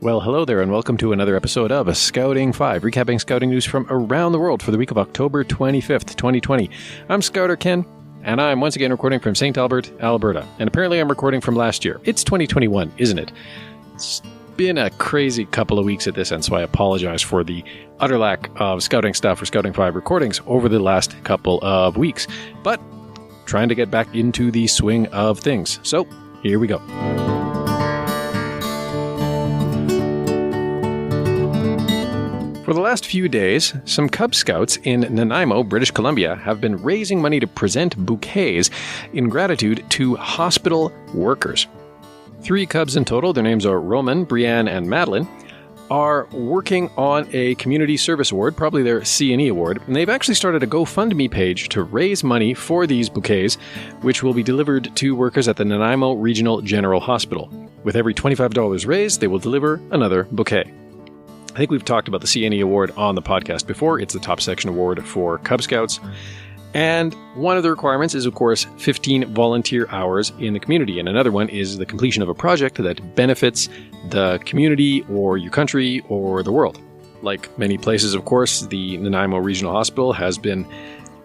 Well, hello there, and welcome to another episode of Scouting 5, recapping scouting news from around the world for the week of October 25th, 2020. I'm Scouter Ken, and I'm once again recording from St. Albert, Alberta. And apparently I'm recording from last year. It's 2021, isn't it? It's been a crazy couple of weeks at this end, so I apologize for the utter lack of scouting stuff for Scouting 5 recordings over the last couple of weeks. But trying to get back into the swing of things. So, here we go. For the last few days, some Cub Scouts in Nanaimo, British Columbia, have been raising money to present bouquets in gratitude to hospital workers. 3 Cubs in total, their names are Roman, Brianne, and Madeline, are working on a community service award, probably their C&E award, and they've actually started a GoFundMe page to raise money for these bouquets, which will be delivered to workers at the Nanaimo Regional General Hospital. With every $25 raised, they will deliver another bouquet. I think we've talked about the C&E award on the podcast before. It's the top section award for Cub Scouts. And one of the requirements is, of course, 15 volunteer hours in the community. And another one is the completion of a project that benefits the community or your country or the world. Like many places, of course, the Nanaimo Regional Hospital has been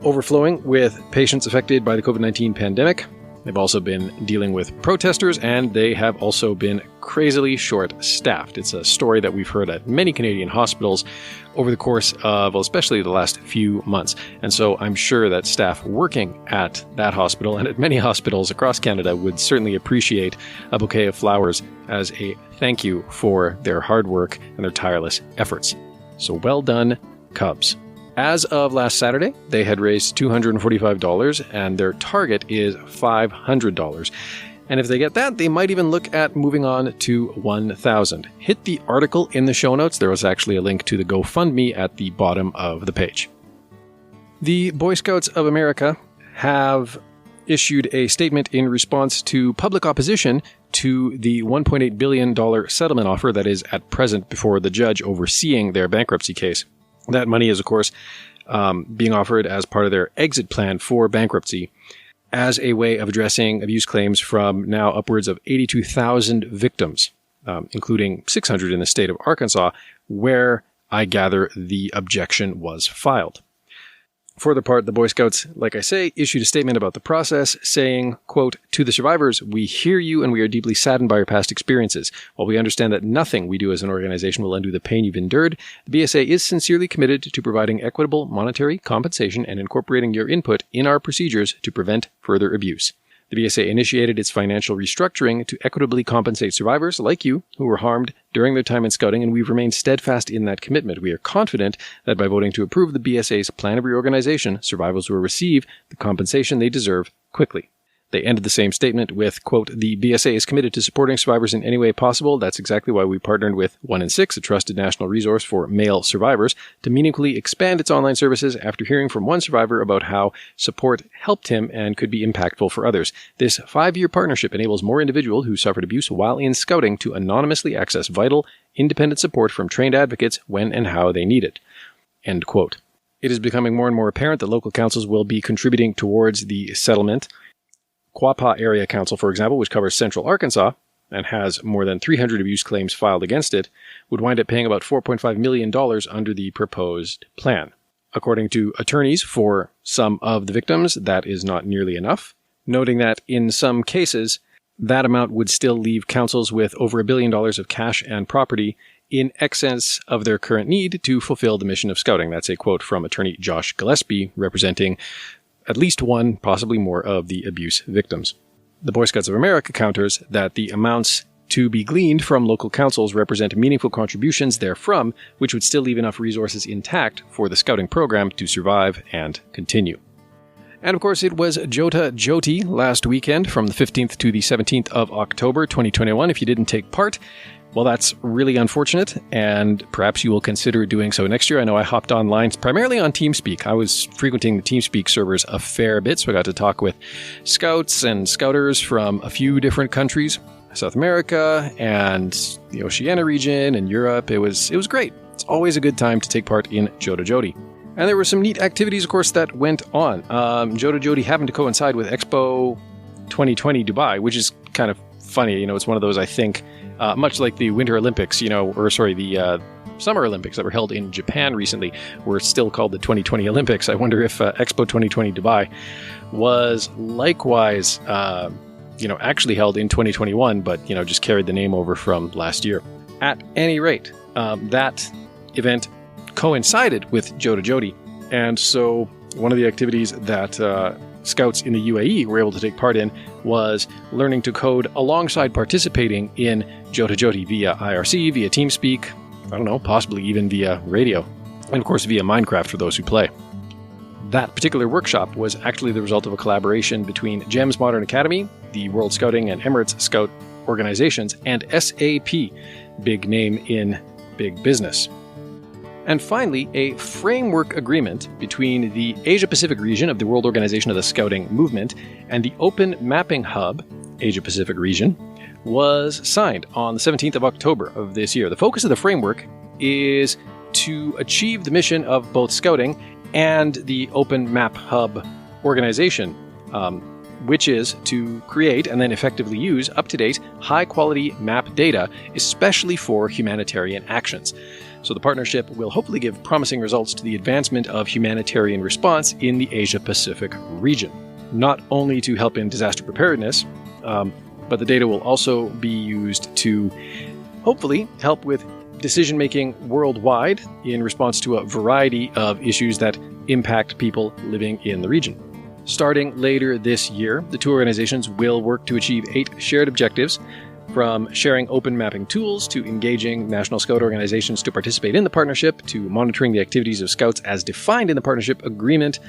overflowing with patients affected by the COVID-19 pandemic. They've also been dealing with protesters, and they have also been crazily short-staffed. It's a story that we've heard at many Canadian hospitals over the course of, well, especially the last few months. And so I'm sure that staff working at that hospital and at many hospitals across Canada would certainly appreciate a bouquet of flowers as a thank you for their hard work and their tireless efforts. So well done, Cubs. As of last Saturday, they had raised $245, and their target is $500. And if they get that, they might even look at moving on to $1,000. Hit the article in the show notes. There was actually a link to the GoFundMe at the bottom of the page. The Boy Scouts of America have issued a statement in response to public opposition to the $1.8 billion settlement offer that is at present before the judge overseeing their bankruptcy case. That money is, of course, being offered as part of their exit plan for bankruptcy as a way of addressing abuse claims from now upwards of 82,000 victims, including 600 in the state of Arkansas, where I gather the objection was filed. For their part, the Boy Scouts, like I say, issued a statement about the process saying, quote, "To the survivors, we hear you and we are deeply saddened by your past experiences. While we understand that nothing we do as an organization will undo the pain you've endured, the BSA is sincerely committed to providing equitable monetary compensation and incorporating your input in our procedures to prevent further abuse. The BSA initiated its financial restructuring to equitably compensate survivors like you who were harmed during their time in scouting, and we've remained steadfast in that commitment. We are confident that by voting to approve the BSA's plan of reorganization, survivors will receive the compensation they deserve quickly." They ended the same statement with, quote, "The BSA is committed to supporting survivors in any way possible. That's exactly why we partnered with 1 in 6, a trusted national resource for male survivors, to meaningfully expand its online services after hearing from one survivor about how support helped him and could be impactful for others. This 5-year partnership enables more individuals who suffered abuse while in scouting to anonymously access vital, independent support from trained advocates when and how they need it." End quote. It is becoming more and more apparent that local councils will be contributing towards the settlement. Quapaw Area Council, for example, which covers central Arkansas and has more than 300 abuse claims filed against it, would wind up paying about $4.5 million under the proposed plan. According to attorneys for some of the victims, that is not nearly enough, noting that in some cases, that amount would still leave councils with over $1 billion of cash and property in excess of their current need to fulfill the mission of scouting. That's a quote from attorney Josh Gillespie, representing at least one, possibly more, of the abuse victims. The Boy Scouts of America counters that the amounts to be gleaned from local councils represent meaningful contributions therefrom, which would still leave enough resources intact for the scouting program to survive and continue. And of course, it was JOTA-JOTI last weekend from the 15th to the 17th of October 2021. If you didn't take part, well, that's really unfortunate, and perhaps you will consider doing so next year. I know I hopped online primarily on TeamSpeak. I was frequenting the TeamSpeak servers a fair bit, so I got to talk with scouts and scouters from a few different countries, South America and the Oceania region and Europe. It was great. It's always a good time to take part in JOTA-JOTI. And there were some neat activities, of course, that went on. JOTA-JOTI happened to coincide with Expo 2020 Dubai, which is kind of funny. You know, it's one of those, I think, much like the Winter Olympics, the Summer Olympics that were held in Japan recently were still called the 2020 Olympics. I wonder if Expo 2020 Dubai was likewise, actually held in 2021, but, just carried the name over from last year. At any rate, that event coincided with JOTA-JOTI, and so one of the activities that Scouts in the UAE were able to take part in was learning to code alongside participating in JOTA-JOTI via IRC, via TeamSpeak, possibly even via radio, and of course via Minecraft for those who play. That particular workshop was actually the result of a collaboration between GEMS Modern Academy, the World Scouting and Emirates Scout organizations, and SAP, big name in big business. And finally, a framework agreement between the Asia-Pacific region of the World Organization of the Scouting Movement and the Open Mapping Hub, Asia-Pacific region, was signed on the 17th of October of this year. The focus of the framework is to achieve the mission of both Scouting and the Open Map Hub organization, which is to create and then effectively use up-to-date, high-quality map data, especially for humanitarian actions. So the partnership will hopefully give promising results to the advancement of humanitarian response in the Asia-Pacific region. Not only to help in disaster preparedness, but the data will also be used to hopefully help with decision-making worldwide in response to a variety of issues that impact people living in the region. Starting later this year, the two organizations will work to achieve 8 shared objectives, from sharing open mapping tools to engaging National Scout organizations to participate in the partnership to monitoring the activities of Scouts as defined in the partnership agreement.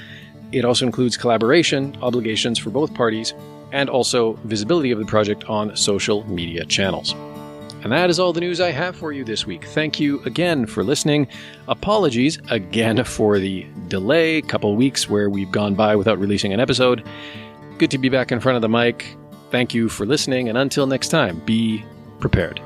It also includes collaboration, obligations for both parties, and also visibility of the project on social media channels. And that is all the news I have for you this week. Thank you again for listening. Apologies again for the delay, couple weeks where we've gone by without releasing an episode. Good to be back in front of the mic. Thank you for listening, and until next time, be prepared.